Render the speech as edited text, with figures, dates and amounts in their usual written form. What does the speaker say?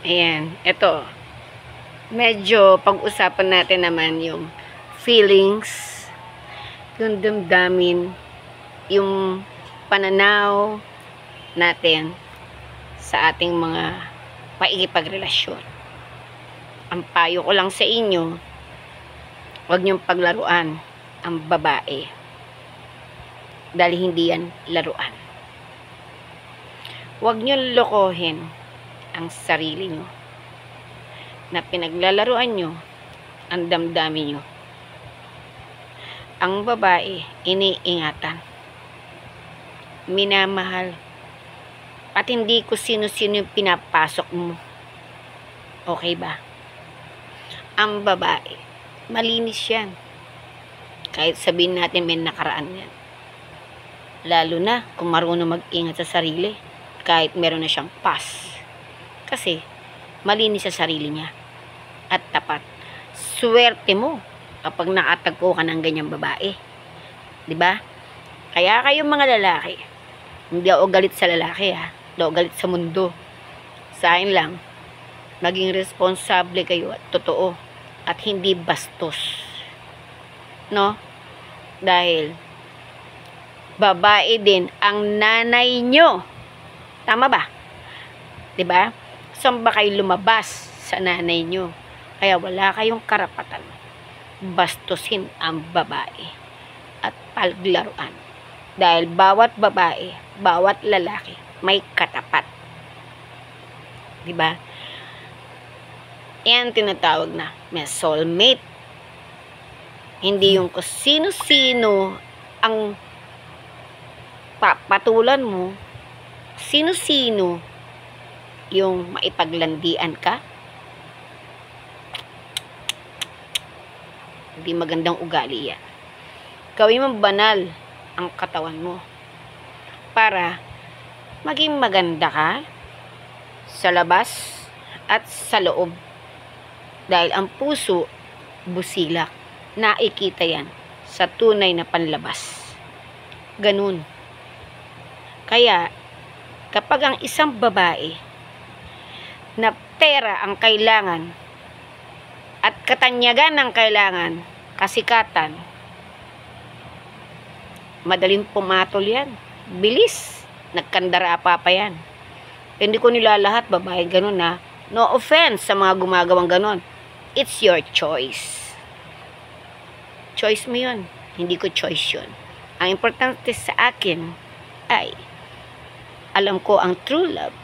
Ayan, ito. Medyo pag-usapan natin naman yung feelings, yung damdamin, yung pananaw natin sa ating mga paikipagrelasyon. Ang payo ko lang sa inyo, huwag niyong paglaruan ang babae. Dahil hindi yan laruan. Huwag niyong lokohin ang sarili niyo na pinaglalaruan niyo ang damdamin niyo. Ang babae, iniingatan, minamahal, at hindi ko sino-sino yung pinapasok mo. Okay ba? Ang babae, malinis yan. Kahit sabihin natin may nakaraan yan. Lalo na kung marunong mag-ingat sa sarili, kahit meron na siyang past. Kasi, malinis sa sarili niya. At tapat. Swerte mo kapag nakatagpo ka ng ganyang babae. 'Di ba? Kaya kayong mga lalaki, hindi ako galit sa lalaki ha. Hindi ako galit sa mundo. Sa akin lang, maging responsable kayo at totoo at hindi bastos. No? Dahil babae din ang nanay nyo. Tama ba? 'Di ba? Saan ba kayo lumabas sa nanay nyo? Kaya wala kayong karapatan bastusin ang babae at paglaruan. Dahil bawat babae, bawat lalaki may katapat. 'Di ba? Yan tinatawag na may soulmate. Hindi yung kung sino-sino ang papatulan mo, sino-sino yung maipaglandian ka. Hindi magandang ugali yan. Gawin mo banal ang katawan mo para maging maganda ka sa labas at sa loob. Dahil ang puso, busilak. Nakikita yan sa tunay na panlabas. Ganun. Kaya, kapag ang isang babae na pera ang kailangan at katanyagan ang kailangan, kasikatan, madaling pumatol yan. Bilis. Nagkandara pa yan. Hindi ko nilalahat babae ganun na. No offense sa mga gumagawang ganun. It's your choice. Choice mo yun. Hindi ko choice yun. Ang importante sa akin ay alam ko ang true love